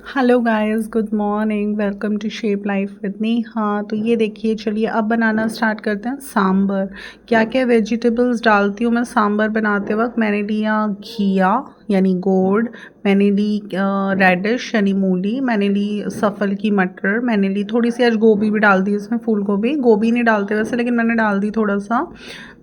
Hello guys, good morning. Welcome to shape life with Neha. तो ये देखिए, चलिए अब बनाना स्टार्ट करते हैं सांबर। क्या क्या वेजिटेबल्स डालती हूँ मैं सांबर बनाते वक्त। मैंने लिया घिया यानी गोड, मैंने ली रेडिश यानी मूली, मैंने ली सफल की मटर, मैंने ली थोड़ी सी आज गोभी भी डाल दी इसमें, फूल गोभी। गोभी नहीं डालते वैसे, लेकिन मैंने डाल दी थोड़ा सा।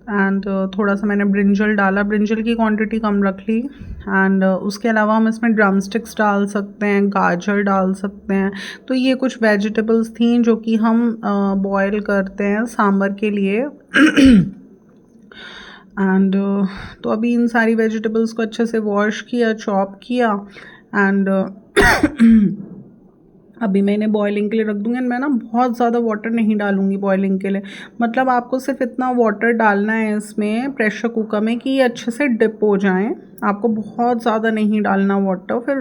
एंड थोड़ा सा मैंने ब्रिंजल डाला, ब्रिंजल की क्वांटिटी कम रख ली। एंड उसके अलावा हम इसमें ड्रम स्टिक्स डाल सकते हैं, गाजर डाल सकते हैं। तो ये कुछ वेजिटेबल्स थी जो कि हम बॉयल करते हैं सांभर के लिए। एंड तो अभी इन सारी वेजिटेबल्स को अच्छे से वॉश किया, चॉप किया। एंड अभी मैं इन्हें बॉइलिंग के लिए रख दूँगी। मैं ना बहुत ज़्यादा वाटर नहीं डालूँगी बॉइलिंग के लिए। मतलब आपको सिर्फ इतना वाटर डालना है इसमें प्रेशर कुकर में कि ये अच्छे से डिप हो जाएँ। आपको बहुत ज़्यादा नहीं डालना वाटर। फिर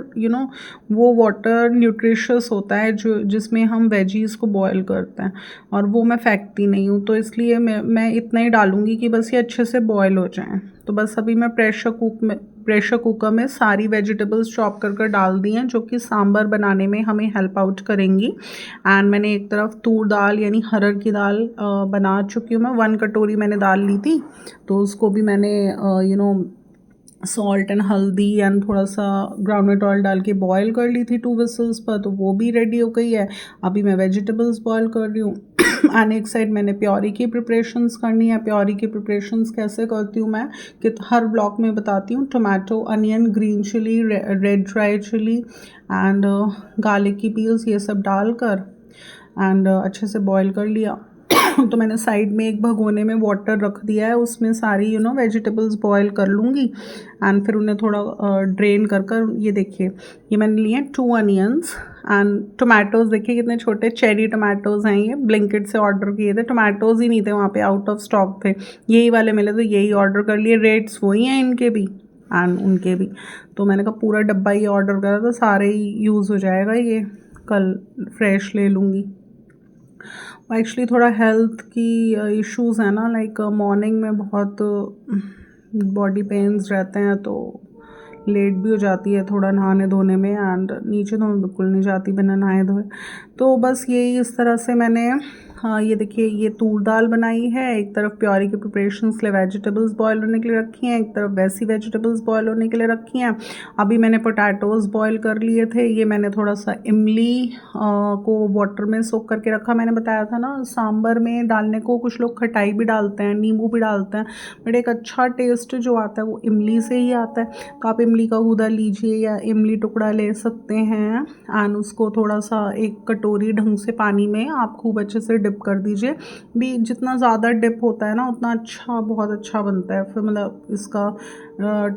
वो वाटर न्यूट्रिशियस होता है जो जिसमें हम वेजीज़ को बॉयल करते हैं, और वो मैं फेंकती नहीं हूँ। तो इसलिए मैं इतना ही डालूँगी कि बस ये अच्छे से बॉयल हो जाएँ। तो बस अभी मैं प्रेशर कुकर में सारी वेजिटेबल्स चॉप कर डाल दी हैं जो कि सांभर बनाने में हमें हेल्प आउट करेंगी। एंड मैंने एक तरफ तूर दाल यानी हरड़ की दाल बना चुकी हूँ मैं। 1 कटोरी मैंने दाल ली थी, तो उसको भी मैंने सॉल्ट एंड हल्दी एंड थोड़ा सा ग्राउंडनट ऑयल डाल के बॉयल कर ली थी 2 विसल्स पर। तो वो भी रेडी हो गई है। अभी मैं वेजिटेबल्स बॉयल कर रही हूँ। एंड एक साइड मैंने प्योरी की प्रिपरेशंस करनी है। प्योरी की प्रिपरेशंस कैसे करती हूँ मैं कि हर ब्लॉग में बताती हूँ। Tomato, onion, green chilli, red dry chilli and garlic की पील्स, ये सब डालकर एंड अच्छे से बॉयल कर लिया। तो मैंने साइड में एक भगोने में वाटर रख दिया है, उसमें सारी वेजिटेबल्स बॉयल कर लूँगी। एंड फिर उन्हें थोड़ा ड्रेन कर ये देखिए, ये मैंने लिए 2 अनियंस एंड टोमेटोज़। देखिए कितने छोटे चेरी टोमेटोज़ हैं। ये ब्लिंकिट से ऑर्डर किए थे। टोमेटोज़ ही नहीं थे वहाँ पे, आउट ऑफ स्टॉक थे। यही वाले मिले तो यही ऑर्डर कर लिए। रेट्स वही हैं इनके भी एंड उनके भी। तो मैंने कहा पूरा डब्बा ये ऑर्डर करा तो सारे ही यूज़ हो जाएगा, ये कल फ्रेश ले लूँगी। एक्चुअली थोड़ा हेल्थ की इश्यूज़ है ना, लाइक मॉर्निंग में बहुत बॉडी पेन्स रहते हैं, तो लेट भी हो जाती है थोड़ा नहाने धोने में। एंड नीचे तो मैं बिल्कुल नहीं जाती बिना नहाए धोए। तो बस यही इस तरह से मैंने ये देखिए, ये तूर दाल बनाई है। एक तरफ प्योरी की प्रिपरेशंस के लिए वेजिटेबल्स बॉयल होने के लिए रखी हैं, एक तरफ वैसी वेजिटेबल्स बॉयल होने के लिए रखी हैं। अभी मैंने पोटैटोज़ बॉयल कर लिए थे। ये मैंने थोड़ा सा इमली को वाटर में सोक करके रखा। मैंने बताया था ना सांभर में डालने को कुछ लोग खटाई भी डालते हैं, नींबू भी डालते हैं, बट एक अच्छा टेस्ट जो आता है वो इमली से ही आता है। तो आप इमली का गूदा लीजिए या इमली टुकड़ा ले सकते हैं। एंड उसको थोड़ा सा एक कटोरी ढंग से पानी में आप खूब अच्छे से डिप कर दीजिए। भी जितना ज़्यादा डिप होता है ना उतना अच्छा, बहुत अच्छा बनता है। फिर मतलब इसका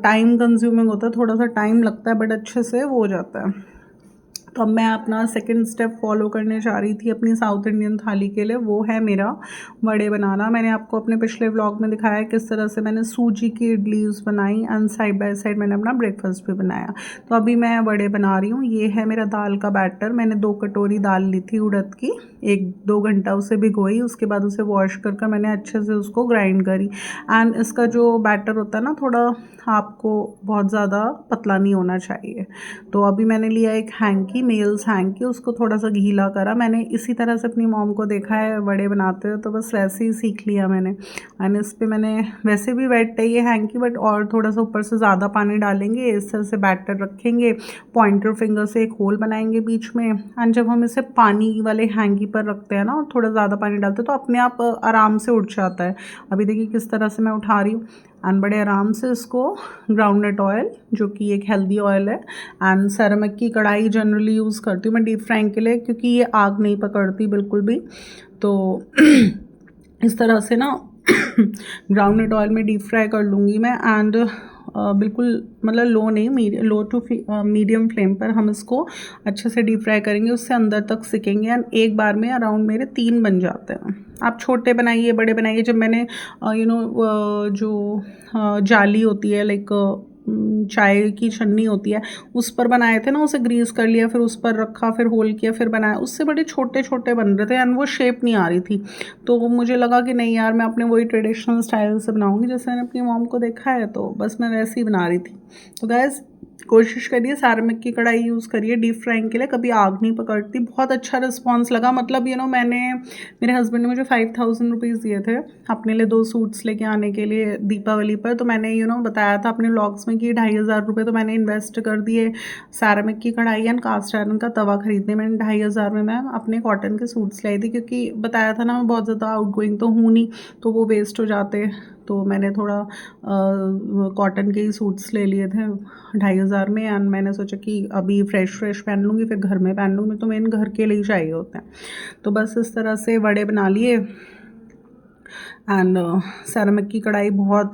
टाइम कंज्यूमिंग होता है, थोड़ा सा टाइम लगता है, बट अच्छे से वो हो जाता है। तो अब मैं अपना सेकंड स्टेप फॉलो करने जा रही थी अपनी साउथ इंडियन थाली के लिए। वो है मेरा वड़े बनाना। मैंने आपको अपने पिछले व्लॉग में दिखाया किस तरह से मैंने सूजी की इडलीज बनाई एंड साइड बाय साइड मैंने अपना ब्रेकफास्ट भी बनाया। तो अभी मैं वड़े बना रही हूँ। ये है मेरा दाल का बैटर। मैंने 2 कटोरी दाल ली थी उड़द की, 1-2 घंटा उसे भिगोई, उसके बाद उसे वॉश कर मैंने अच्छे से उसको ग्राइंड करी। एंड इसका जो बैटर होता है ना, थोड़ा आपको बहुत ज़्यादा पतला नहीं होना चाहिए। तो अभी मैंने लिया एक हैंकी, मेल्स हैंकी, उसको थोड़ा सा गीला करा। मैंने इसी तरह से अपनी मॉम को देखा है बड़े बनाते हुए, तो बस वैसे ही सीख लिया मैंने। एंड इस पर मैंने वैसे भी वेट है ये हैंकी, बट और थोड़ा सा ऊपर से ज़्यादा पानी डालेंगे। इस तरह से बैटर रखेंगे, पॉइंटर फिंगर से एक होल बनाएंगे बीच में। एंड जब हम इसे पानी वाले हैंकी पर रखते हैं ना और थोड़ा ज़्यादा पानी डालते हैं तो अपने आप आराम से उठ जाता है। अभी देखिए किस तरह से मैं उठा रही हूँ। एंड बड़े आराम से इसको ग्राउंडनट ऑयल, जो कि एक हेल्दी ऑयल है, एंड सेरेमिक की कढ़ाई जनरली यूज़ करती हूँ मैं डीप फ्राइंग के लिए, क्योंकि ये आग नहीं पकड़ती बिल्कुल भी। तो इस तरह से ना ग्राउंडनट ऑयल में डीप फ्राई कर लूँगी मैं। एंड बिल्कुल मतलब लो नहीं, लो टू मीडियम फ्लेम पर हम इसको अच्छे से डीप फ्राई करेंगे, उससे अंदर तक सिकेंगे। एंड एक बार में अराउंड मेरे 3 बन जाते हैं। आप छोटे बनाइए, बड़े बनाइए। जब मैंने जो जाली होती है, लाइक चाय की छन्नी होती है, उस पर बनाए थे ना, उसे ग्रीस कर लिया, फिर उस पर रखा, फिर होल किया, फिर बनाया, उससे बड़े छोटे छोटे बन रहे थे एंड वो शेप नहीं आ रही थी। तो मुझे लगा कि नहीं यार, मैं अपने वही ट्रेडिशनल स्टाइल से बनाऊंगी जैसे मैंने अपनी मॉम को देखा है, तो बस मैं वैसे ही बना रही थी। तो गैस कोशिश करिए सैरामिक की कढ़ाई यूज़ करिए डीप फ्राइंग के लिए, कभी आग नहीं पकड़ती। बहुत अच्छा रिस्पॉन्स लगा, मतलब मैंने, मेरे हस्बैंड ने मुझे 5000 रुपीज़ दिए थे अपने लिए 2 सूट्स लेके आने के लिए दीपावली पर। तो मैंने बताया था अपने व्लॉग्स में कि 2500 रुपये तो मैंने इन्वेस्ट कर दिए सैरामिक की कढ़ाई एंड कास्ट आयरन का तवा खरीदने। मैंने 2500 में मैं अपने कॉटन के सूट्स लाई थी, क्योंकि बताया था ना मैं बहुत ज़्यादा आउटगोइंग तो हूँ नहीं, तो वो वेस्ट हो जाते। तो मैंने थोड़ा कॉटन के ही सूट्स ले लिए थे 2500 में, एंड मैंने सोचा कि अभी फ्रेश पहन लूँगी, फिर घर में पहन लूँगी, तो मेन घर के लिए ही चाहिए होते हैं। तो बस इस तरह से वड़े बना लिए। एंड सैरामिक की कढ़ाई बहुत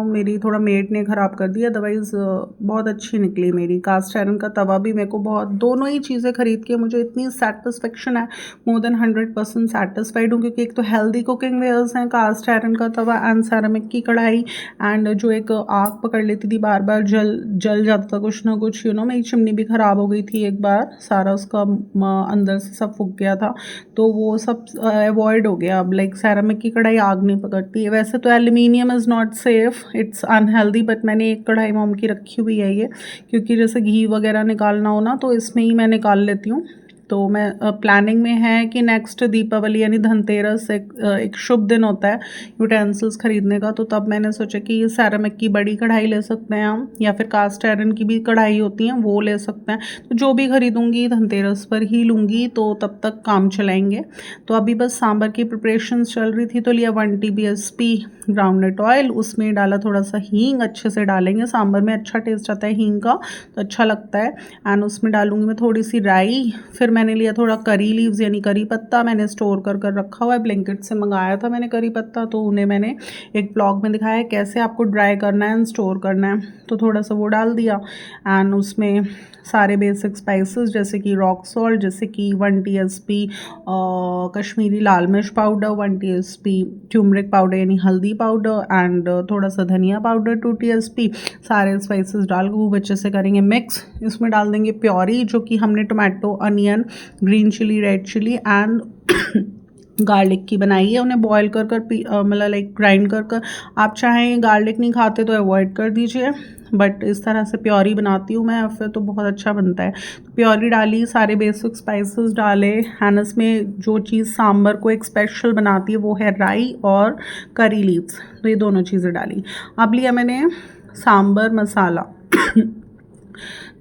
मेरी थोड़ा मेड ने ख़राब कर दी, अदरवाइज़ बहुत अच्छी निकली मेरी। कास्ट आयरन का तवा भी मेरे को बहुत, दोनों ही चीज़ें ख़रीद के मुझे इतनी सेटिस्फेक्शन है, मोर देन 100% सेटिस्फाइड हूँ, क्योंकि एक तो हेल्दी कुकिंग वेयर्स हैं, कास्ट आयरन का तवा एंड सैरामिक की कढ़ाई। एंड जो एक आग पकड़ लेती थी बार बार, जल जाता था कुछ ना कुछ, मेरी चिमनी भी ख़राब हो गई थी एक बार, सारा उसका अंदर से सब फूक गया था, तो वो सब अवॉइड हो गया। अब सैरामिक की कढ़ाई आग नहीं पकड़ती है। वैसे तो aluminium is not safe, it's unhealthy, but मैंने एक कढ़ाई मॉम की रखी हुई है ये, क्योंकि जैसे घी वगैरह निकालना हो ना, तो इसमें ही मैं निकाल लेती हूँ। तो मैं प्लानिंग में है कि नेक्स्ट दीपावली यानी धनतेरस एक शुभ दिन होता है यूटेंसिल्स ख़रीदने का, तो तब मैंने सोचा कि ये सैरामिक की बड़ी कढ़ाई ले सकते हैं हम, या फिर कास्ट आयरन की भी कढ़ाई होती हैं वो ले सकते हैं। तो जो भी ख़रीदूँगी धनतेरस पर ही लूँगी, तो तब तक काम चलाएँगे। तो अभी बस सांभर की प्रिपरेशंस चल रही थी, तो लिया 1 TBSP ग्राउंडनट ऑयल, उसमें डाला थोड़ा सा हींग, अच्छे से डालेंगे, सांभर में अच्छा टेस्ट आता है हींग का, तो अच्छा लगता है। एंड उसमें डालूंगी मैं थोड़ी सी राई, फिर मैंने लिया थोड़ा करी लीव्स यानी करी पत्ता, मैंने स्टोर कर रखा हुआ है, ब्लिंकिट से मंगाया था मैंने करी पत्ता, तो उन्हें मैंने एक ब्लॉग में दिखाया है कैसे आपको ड्राई करना है एंड स्टोर करना है, तो थोड़ा सा वो डाल दिया। एंड उसमें सारे बेसिक स्पाइसेस जैसे कि रॉक सॉल्ट, जैसे कि 1 TSP कश्मीरी लाल मिर्च पाउडर, 1 TSP ट्यूमरिक पाउडर यानी हल्दी पाउडर, एंड थोड़ा सा धनिया पाउडर 2 TSP, सारे स्पाइसेस डाल के खूब अच्छे से करेंगे मिक्स। इसमें डाल देंगे प्योरी, जो कि हमने tomato, onion, green chilli, red chilli and garlic की बनाई है, उन्हें बॉयल कर मतलब ग्राइंड कर। आप चाहें गार्लिक नहीं खाते तो अवॉइड कर दीजिए, बट इस तरह से प्योरी बनाती हूँ मैं, फिर तो बहुत अच्छा बनता है। तो प्योरी डाली, सारे बेसिक स्पाइसेस डाले, एंड इसमें जो चीज़ सांभर को एक स्पेशल बनाती है वो है राई और करी लीव्स, तो ये दोनों चीज़ें डाली। अब लिया मैंने सांभर मसाला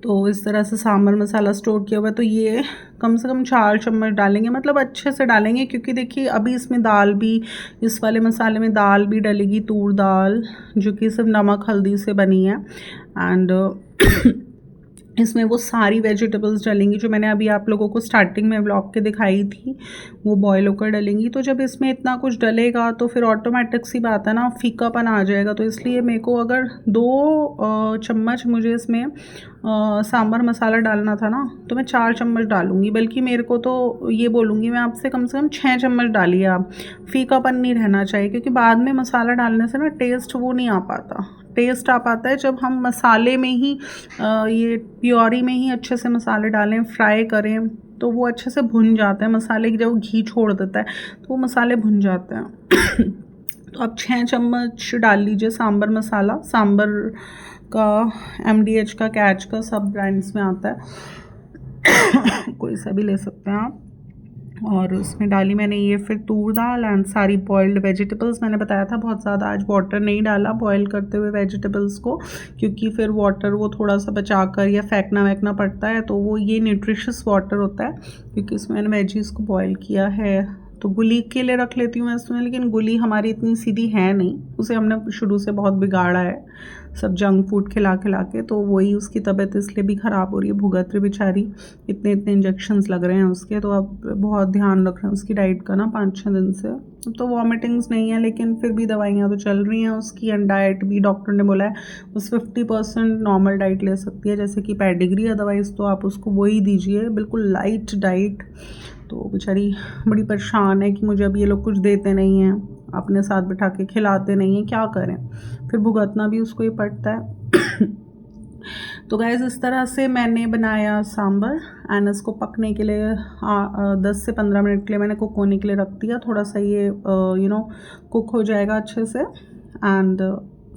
तो इस तरह से सांभर मसाला स्टोर किया हुआ है, तो ये कम से कम 4 चम्मच डालेंगे, मतलब अच्छे से डालेंगे, क्योंकि देखिए अभी इसमें दाल भी, इस वाले मसाले में दाल भी डलेगी, तूर दाल, जो कि सिर्फ नमक हल्दी से बनी है। एंड इसमें वो सारी वेजिटेबल्स डलेंगी जो मैंने अभी आप लोगों को स्टार्टिंग में व्लॉग के दिखाई थी, वो बॉयल होकर डलेंगी। तो जब इसमें इतना कुछ डलेगा तो फिर ऑटोमेटिक सी बात है ना, फीकापन आ जाएगा। तो इसलिए मेरे को अगर 2 चम्मच मुझे इसमें सांभर मसाला डालना था ना, तो मैं 4 चम्मच डालूँगी, बल्कि मेरे को तो ये बोलूँगी मैं आपसे कम से कम 6 चम्मच डालिए आप। फीकापन नहीं रहना चाहिए, क्योंकि बाद में मसाला डालने से ना टेस्ट वो नहीं आ पाता। टेस्ट आ पाता है जब हम मसाले में ही ये प्योरी में ही अच्छे से मसाले डालें, फ्राई करें, तो वो अच्छे से भुन जाते हैं मसाले की, जब वो घी छोड़ देता है तो वो मसाले भुन जाते हैं। तो आप 6 चम्मच डाल लीजिए सांभर मसाला। सांभर का, MDH का, कैच का, सब ब्रांड्स में आता है कोई सा भी ले सकते हैं आप। और उसमें डाली मैंने ये फिर तूर दाल एंड सारी बॉइल्ड वेजिटेबल्स। मैंने बताया था बहुत ज़्यादा आज वाटर नहीं डाला बॉईल करते हुए वेजिटेबल्स को, क्योंकि फिर वाटर वो थोड़ा सा बचा कर या फेंकना वेंकना पड़ता है, तो वो ये न्यूट्रिशियस वाटर होता है, क्योंकि इसमें मैंने वेजीज़ को बॉईल किया है। तो गुली के लिए रख लेती हूँ मैं इसमें, लेकिन गुली हमारी इतनी सीधी है नहीं, उसे हमने शुरू से बहुत बिगाड़ा है सब जंक फूड खिला के, तो वही उसकी तबीयत इसलिए भी ख़राब हो रही है, भुगत रही बेचारी, इतने इंजेक्शंस लग रहे हैं उसके। तो अब बहुत ध्यान रख रहे हैं उसकी डाइट का ना 5-6 दिन से। अब तो वॉमिटिंग्स नहीं है, लेकिन फिर भी दवाइयाँ तो चल रही हैं उसकी, एंड डाइट भी डॉक्टर ने बोला है उस 50% नॉर्मल डाइट ले सकती है, जैसे कि पेडिग्री, अदरवाइज़ तो आप उसको वही दीजिए, बिल्कुल लाइट डाइट। तो बेचारी बड़ी परेशान है कि मुझे अब ये लोग कुछ देते नहीं हैं, अपने साथ बिठा के खिलाते नहीं हैं, क्या करें, फिर भुगतना भी उसको ही पड़ता है। तो गाइस इस तरह से मैंने बनाया सांभर, एंड इसको पकने के लिए 10 से 15 मिनट के लिए मैंने कुक होने के लिए रख दिया, थोड़ा सा ये कुक हो जाएगा अच्छे से। एंड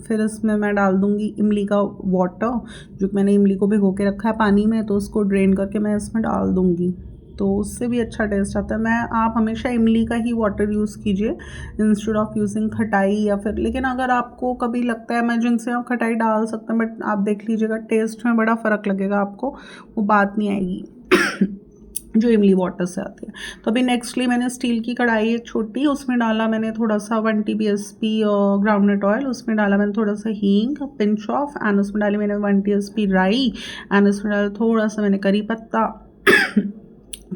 फिर इसमें मैं डाल दूँगी इमली का वाटर, जो कि मैंने इमली को भिगो के रखा है पानी में, तो उसको ड्रेन करके मैं इसमें डाल दूँगी, तो उससे भी अच्छा टेस्ट आता है। आप हमेशा इमली का ही वाटर यूज़ कीजिए इंस्टेड ऑफ यूजिंग खटाई, या फिर लेकिन अगर आपको कभी लगता है इमरजेंसी आप खटाई डाल सकते हैं, बट आप देख लीजिएगा टेस्ट में बड़ा फ़र्क लगेगा आपको, वो बात नहीं आएगी जो इमली वाटर से आती है। तो अभी नेक्स्टली मैंने स्टील की कढ़ाई एक छोटी, उसमें डाला मैंने थोड़ा सा 1 TBSP ग्राउंडनट ऑयल, उसमें डाला मैंने थोड़ा सा हींग पिंच ऑफ, एंड उसमें डाली मैंने 1 TSP राई, एंड उसमें डाला थोड़ा सा मैंने करी पत्ता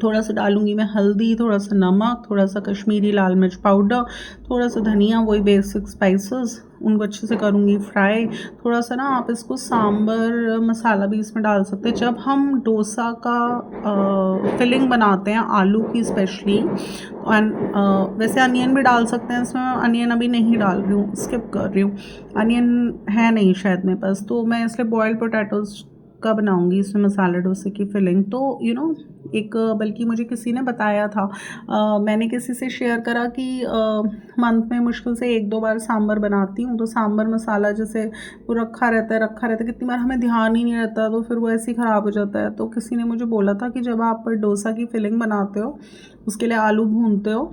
थोड़ा सा डालूंगी मैं हल्दी, थोड़ा सा नमक, थोड़ा सा कश्मीरी लाल मिर्च पाउडर, थोड़ा सा धनिया, वही बेसिक स्पाइसेस, उनको अच्छे से करूँगी फ्राई। थोड़ा सा ना आप इसको सांबर मसाला भी इसमें डाल सकते हैं। जब हम डोसा का फिलिंग बनाते हैं आलू की स्पेशली, एंड वैसे अनियन भी डाल सकते हैं इसमें, अनियन अभी नहीं डाल रही हूँ, स्किप कर रही हूँ, अनियन है नहीं शायद मेरे पास, तो मैं इसलिए बॉयल्ड पोटैटोज़ का बनाऊंगी इसमें मसाला डोसे की फिलिंग। तो एक बल्कि मुझे किसी ने बताया था, मैंने किसी से शेयर करा कि मंथ में मुश्किल से 1-2 बार सांभर बनाती हूँ, तो सांभर मसाला जैसे वो रखा रहता है, कितनी बार हमें ध्यान ही नहीं रहता, तो फिर वो ऐसे ही ख़राब हो जाता है। तो किसी ने मुझे बोला था कि जब आप डोसा की फिलिंग बनाते हो, उसके लिए आलू भूनते हो,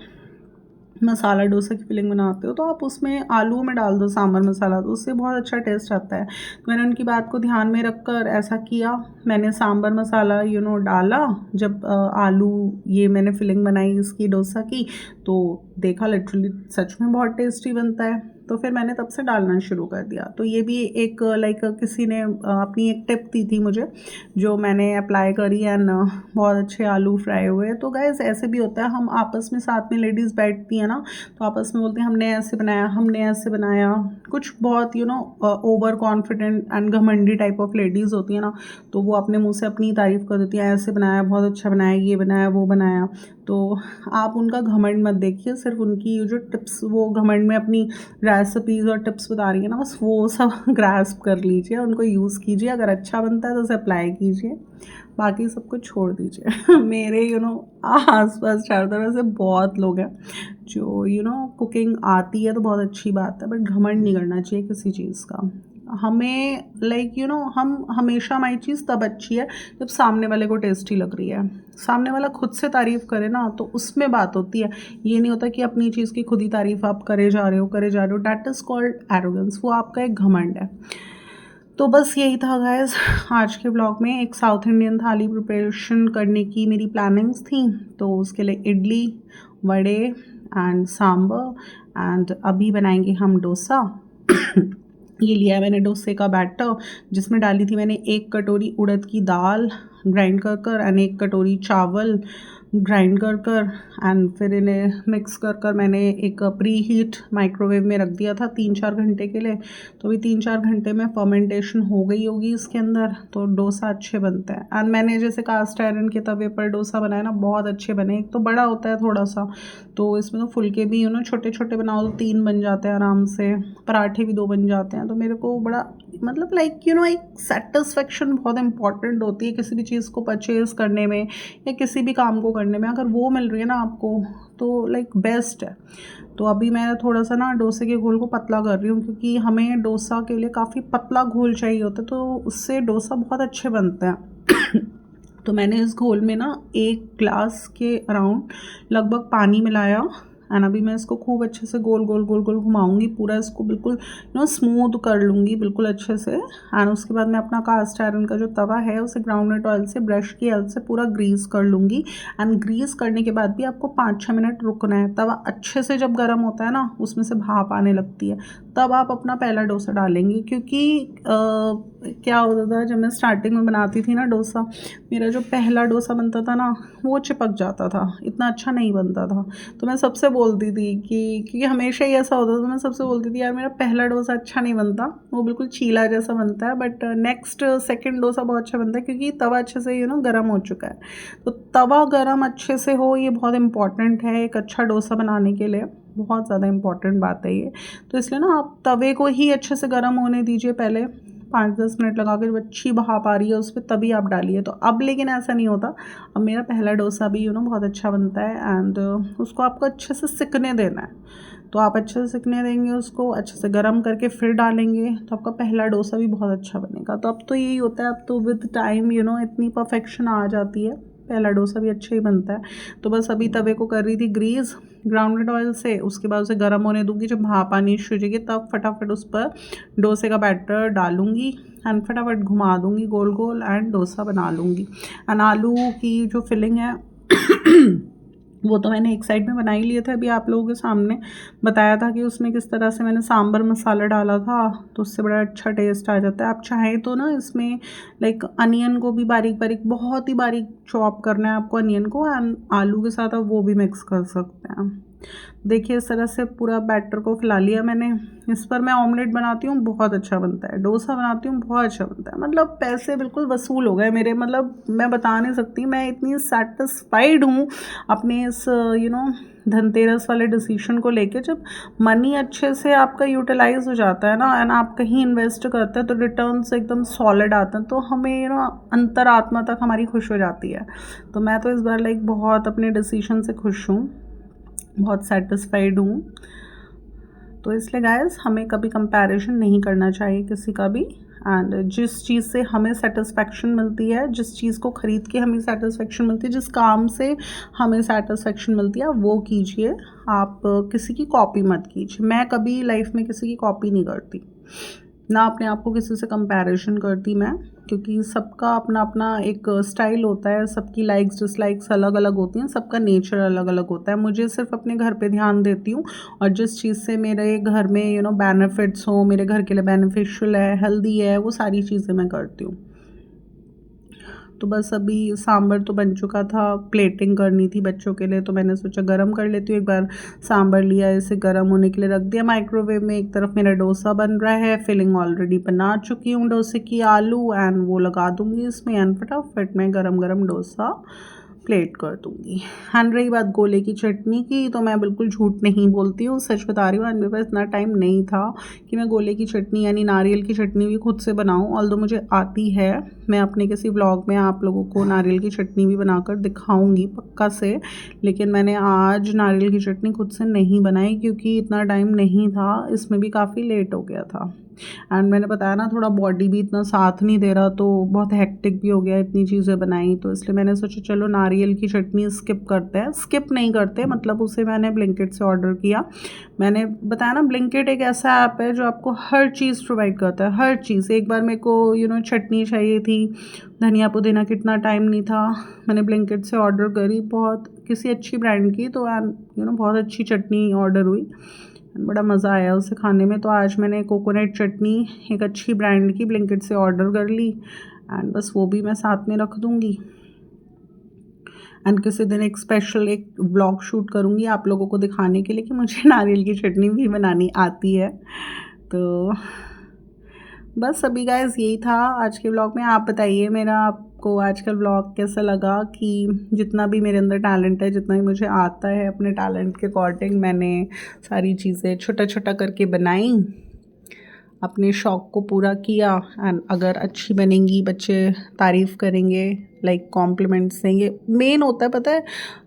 मसाला डोसा की फिलिंग बनाते हो, तो आप उसमें आलू में डाल दो सांभर मसाला, तो उससे बहुत अच्छा टेस्ट आता है। तो मैंने उनकी बात को ध्यान में रखकर ऐसा किया, मैंने सांभर मसाला डाला जब आलू ये मैंने फिलिंग बनाई इसकी डोसा की, तो देखा लिटरली सच में बहुत टेस्टी बनता है, तो फिर मैंने तब से डालना शुरू कर दिया। तो ये भी एक लाइक किसी ने अपनी एक टिप दी थी मुझे, जो मैंने अप्लाई करी, एंड बहुत अच्छे आलू फ्राई हुए। तो गाइस ऐसे भी होता है, हम आपस में साथ में लेडीज़ बैठती हैं ना, तो आपस में बोलती हैं हमने ऐसे बनाया, हमने ऐसे बनाया। कुछ बहुत ओवर कॉन्फिडेंट एंड घमंडी टाइप ऑफ लेडीज़ होती हैं ना, तो वो अपने मुँह से अपनी तारीफ़ कर देती हैं, ऐसे बनाया, बहुत अच्छा बनाया, ये बनाया, वो बनाया। तो आप उनका घमंड मत देखिए, सिर्फ उनकी जो टिप्स, वो घमंड में अपनी रेसिपीज़ और टिप्स बता रही है ना, बस वो सब ग्रास्प कर लीजिए, उनको यूज़ कीजिए, अगर अच्छा बनता है तो उसे अप्लाई कीजिए, बाकी सब कुछ छोड़ दीजिए। मेरे आस पास चारों तरफ से बहुत लोग हैं जो कुकिंग आती है तो बहुत अच्छी बात है, बट घमंड नहीं करना चाहिए किसी चीज़ का। हमें हम हमेशा हमारी चीज़ तब अच्छी है जब सामने वाले को टेस्टी लग रही है, सामने वाला खुद से तारीफ़ करे ना, तो उसमें बात होती है। ये नहीं होता कि अपनी चीज़ की खुद ही तारीफ़ आप करे जा रहे हो, दैट इज़ कॉल्ड एरोगेंस, वो आपका एक घमंड है। तो बस यही था गाइस आज के ब्लॉग में। एक साउथ इंडियन थाली प्रिपरेशन करने की मेरी प्लानिंग्स थी, तो उसके लिए इडली, वड़े एंड सांबर, एंड अभी बनाएंगे हम डोसा। ये लिया है मैंने डोसे का बैटर, जिसमें डाली थी मैंने 1 कटोरी उड़द की दाल ग्राइंड कर एंड 1 कटोरी चावल ग्राइंड कर एंड फिर इन्हें मिक्स कर मैंने एक प्री हीट माइक्रोवेव में रख दिया था 3-4 घंटे के लिए। तो अभी 3-4 घंटे में फर्मेंटेशन हो गई होगी इसके अंदर, तो डोसा अच्छे बनते हैं। एंड मैंने जैसे कास्ट आयरन के तवे पर डोसा बनाया ना, बहुत अच्छे बने। एक तो बड़ा होता है थोड़ा सा, तो इसमें तो फुलके भी छोटे छोटे बनाओ तो 3 बन जाते हैं आराम से, पराठे भी 2 बन जाते हैं। तो मेरे को बड़ा एक सेटिस्फेक्शन बहुत इंपॉर्टेंट होती है किसी भी चीज़ को परचेज़ करने में या किसी भी काम को करने में, अगर वो मिल रही है ना आपको तो बेस्ट है। तो अभी मैं थोड़ा सा ना डोसे के घोल को पतला कर रही हूँ, क्योंकि हमें डोसा के लिए काफ़ी पतला घोल चाहिए होता है, तो उससे डोसा बहुत अच्छे बनते हैं। तो मैंने इस घोल में ना 1 ग्लास के अराउंड लगभग पानी मिलाया, एंड अभी मैं इसको खूब अच्छे से गोल गोल गोल गोल घुमाऊंगी, पूरा इसको बिल्कुल स्मूथ कर लूँगी बिल्कुल अच्छे से। एंड उसके बाद मैं अपना कास्ट आयरन का जो तवा है उसे ग्राउंडनट ऑयल से ब्रश की हेल्प से पूरा ग्रीस कर लूँगी। एंड ग्रीस करने के बाद भी आपको 5-6 मिनट रुकना है। तवा अच्छे से जब गर्म होता है ना, उसमें से भाप आने लगती है, तब आप अपना पहला डोसा डालेंगे। क्योंकि क्या होता था जब मैं स्टार्टिंग में बनाती थी ना डोसा, मेरा जो पहला डोसा बनता था ना वो चिपक जाता था, इतना अच्छा नहीं बनता था। तो मैं सबसे बोलती थी क्योंकि हमेशा ही ऐसा होता था, तो मैं सबसे बोलती थी यार मेरा पहला डोसा अच्छा नहीं बनता, वो बिल्कुल चीला जैसा बनता है, बट नेक्स्ट सेकंड डोसा बहुत अच्छा बनता है, क्योंकि तवा अच्छे से गर्म हो चुका है। तो तवा गर्म अच्छे से हो, ये बहुत इंपॉर्टेंट है एक अच्छा डोसा बनाने के लिए, बहुत ज़्यादा इंपॉर्टेंट बात है ये। तो इसलिए ना आप तवे को ही अच्छे से गर्म होने दीजिए पहले, 5-10 मिनट लगा कर, जब अच्छी भाप आ रही है उस पर तभी आप डालिए। तो अब लेकिन ऐसा नहीं होता, अब मेरा पहला डोसा भी बहुत अच्छा बनता है, एंड उसको आपको अच्छे से सिकने देना है। तो आप अच्छे से सिकने देंगे, उसको अच्छे से गर्म करके फिर डालेंगे, तो आपका पहला डोसा भी बहुत अच्छा बनेगा। तो अब तो यही होता है, अब तो विद टाइम इतनी परफेक्शन आ जाती है, पहला डोसा भी अच्छा ही बनता है। तो बस अभी तवे को कर रही थी ग्रीस ग्राउंडेड ऑयल से, उसके बाद उसे गर्म होने दूंगी। जब भाप आनी शुरू हो जाएगी तब फटाफट उस पर डोसे का बैटर डालूंगी एंड फटाफट घुमा दूंगी गोल गोल एंड डोसा बना लूँगी। एंड आलू की जो फिलिंग है वो तो मैंने एक साइड में बना ही लिए थे, अभी आप लोगों के सामने बताया था कि उसमें किस तरह से मैंने सांभर मसाला डाला था, तो उससे बड़ा अच्छा टेस्ट आ जाता है। आप चाहें तो ना इसमें लाइक अनियन को भी बारीक बारीक, बहुत ही बारीक चॉप करना है आपको अनियन को, एंड आलू के साथ आप वो भी मिक्स कर सकते हैं। देखिए इस तरह से पूरा बैटर को फैला लिया मैंने। इस पर मैं ऑमलेट बनाती हूँ, बहुत अच्छा बनता है। डोसा बनाती हूँ, बहुत अच्छा बनता है। मतलब पैसे बिल्कुल वसूल हो गए मेरे, मतलब मैं बता नहीं सकती, मैं इतनी सेटिस्फाइड हूँ अपने इस धनतेरस वाले डिसीजन को लेके। जब मनी अच्छे से आपका यूटिलाइज हो जाता है ना, एंड आप कहीं इन्वेस्ट करते हैं तो रिटर्न्स एकदम सॉलिड आते हैं, तो हमें अंतरात्मा तक हमारी खुश हो जाती है। तो मैं तो इस बार लाइक बहुत अपने डिसीजन से खुश हूँ, बहुत सेटिस्फाइड हूँ। तो इसलिए गाइस हमें कभी कंपैरिजन नहीं करना चाहिए किसी का भी, एंड जिस चीज़ से हमें सेटिस्फेक्शन मिलती है, जिस चीज़ को ख़रीद के हमें सेटिस्फेक्शन मिलती है, जिस काम से हमें सेटिस्फेक्शन मिलती है, वो कीजिए। आप किसी की कॉपी मत कीजिए। मैं कभी लाइफ में किसी की कॉपी नहीं करती, ना अपने आप को किसी से कंपैरिजन करती मैं, क्योंकि सबका अपना अपना एक स्टाइल होता है, सबकी लाइक्स डिसलाइक्स अलग अलग होती हैं, सबका नेचर अलग अलग होता है। मुझे सिर्फ अपने घर पे ध्यान देती हूँ, और जिस चीज़ से मेरे घर में बेनिफिट्स हो, मेरे घर के लिए बेनिफिशियल है, हेल्दी है, वो सारी चीज़ें मैं करती हूँ। तो बस अभी सांभर तो बन चुका था, प्लेटिंग करनी थी बच्चों के लिए, तो मैंने सोचा गरम कर लेती हूँ। एक बार सांभर लिया, इसे गरम होने के लिए रख दिया माइक्रोवेव में। एक तरफ मेरा डोसा बन रहा है, फिलिंग ऑलरेडी बना चुकी हूँ डोसे की, आलू एंड वो लगा दूँगी इसमें, एंड फटाफट मैं गरम गरम डोसा प्लेट कर दूँगी। एंड रही बात गोले की चटनी की, तो मैं बिल्कुल झूठ नहीं बोलती हूँ, सच बता रही हूँ। एंड मेरे पास इतना टाइम नहीं था कि मैं गोले की चटनी यानी नारियल की चटनी भी खुद से बनाऊँ, ऑल्दो मुझे आती है। मैं अपने किसी व्लॉग में आप लोगों को नारियल की चटनी भी बनाकर दिखाऊंगी पक्का से, लेकिन मैंने आज नारियल की चटनी खुद से नहीं बनाई क्योंकि इतना टाइम नहीं था, इसमें भी काफ़ी लेट हो गया था। एंड मैंने बताया ना, थोड़ा बॉडी भी इतना साथ नहीं दे रहा, तो बहुत हेक्टिक भी हो गया, इतनी चीज़ें बनाई, तो इसलिए मैंने सोचा चलो नारियल की चटनी स्किप करते हैं। स्किप नहीं करते, मतलब उसे मैंने ब्लिंकिट से ऑर्डर किया। मैंने बताया ना, ब्लिंकिट एक ऐसा ऐप है जो आपको हर चीज़ प्रोवाइड करता है, हर चीज़। एक बार मेरे को चटनी चाहिए थी, धनिया पुदीना, कितना टाइम नहीं था, मैंने ब्लिंकिट से ऑर्डर करी, बहुत किसी अच्छी ब्रांड की, तो बहुत अच्छी चटनी ऑर्डर हुई, बड़ा मज़ा आया उसे खाने में। तो आज मैंने कोकोनट चटनी एक अच्छी ब्रांड की ब्लिंकिट से ऑर्डर कर ली, एंड बस वो भी मैं साथ में रख दूँगी। एंड किसी दिन एक स्पेशल एक ब्लॉग शूट करूँगी आप लोगों को दिखाने के लिए कि मुझे नारियल की चटनी भी बनानी आती है। तो बस अभी गाइस यही था आज के व्लॉग में। आप बताइए मेरा आपको आज का व्लॉग कैसा लगा, कि जितना भी मेरे अंदर टैलेंट है, जितना भी मुझे आता है, अपने टैलेंट के अकॉर्डिंग मैंने सारी चीज़ें छोटा छोटा करके बनाई, अपने शौक़ को पूरा किया। एंड अगर अच्छी बनेंगी, बच्चे तारीफ़ करेंगे, लाइक कॉम्प्लीमेंट्स देंगे। मेन होता है पता है,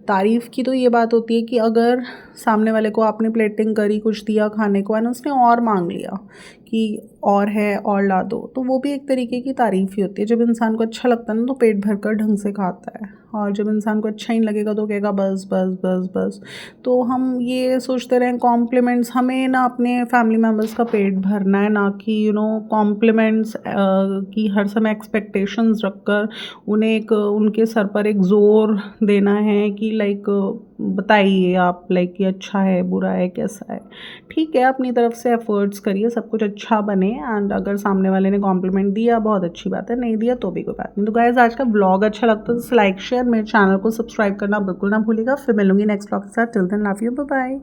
तारीफ़ की तो ये बात होती है कि अगर सामने वाले को आपने प्लेटिंग करी, कुछ दिया खाने को, एंड उसने और मांग लिया कि और है और ला दो, तो वो भी एक तरीके की तारीफ़ ही होती है। जब इंसान को अच्छा लगता है ना, तो पेट भर कर ढंग से खाता है, और जब इंसान को अच्छा ही लगेगा तो कहेगा बस बस बस बस। तो हम ये सोचते रहें कॉम्प्लीमेंट्स, हमें ना अपने फैमिली मेम्बर्स का पेट भरना है, ना कि कॉम्प्लीमेंट्स की हर समय एक्सपेक्टेशंस रखकर उन्हें एक उनके सर पर एक ज़ोर देना है कि लाइक बताइए आप, लाइक ये अच्छा है, बुरा है, कैसा है। ठीक है, अपनी तरफ से एफर्ट्स करिए, सब कुछ अच्छा बने। एंड अगर सामने वाले ने कॉम्प्लीमेंट दिया बहुत अच्छी बात है, नहीं दिया तो भी कोई बात नहीं। तो गाइस आज का व्लॉग अच्छा लगता है तो लाइक शेयर, मेरे चैनल को सब्सक्राइब करना बिल्कुल ना भूलिएगा। फिर मिलूंगी नेक्स्ट व्लॉग के साथ। Till then love you, bye bye.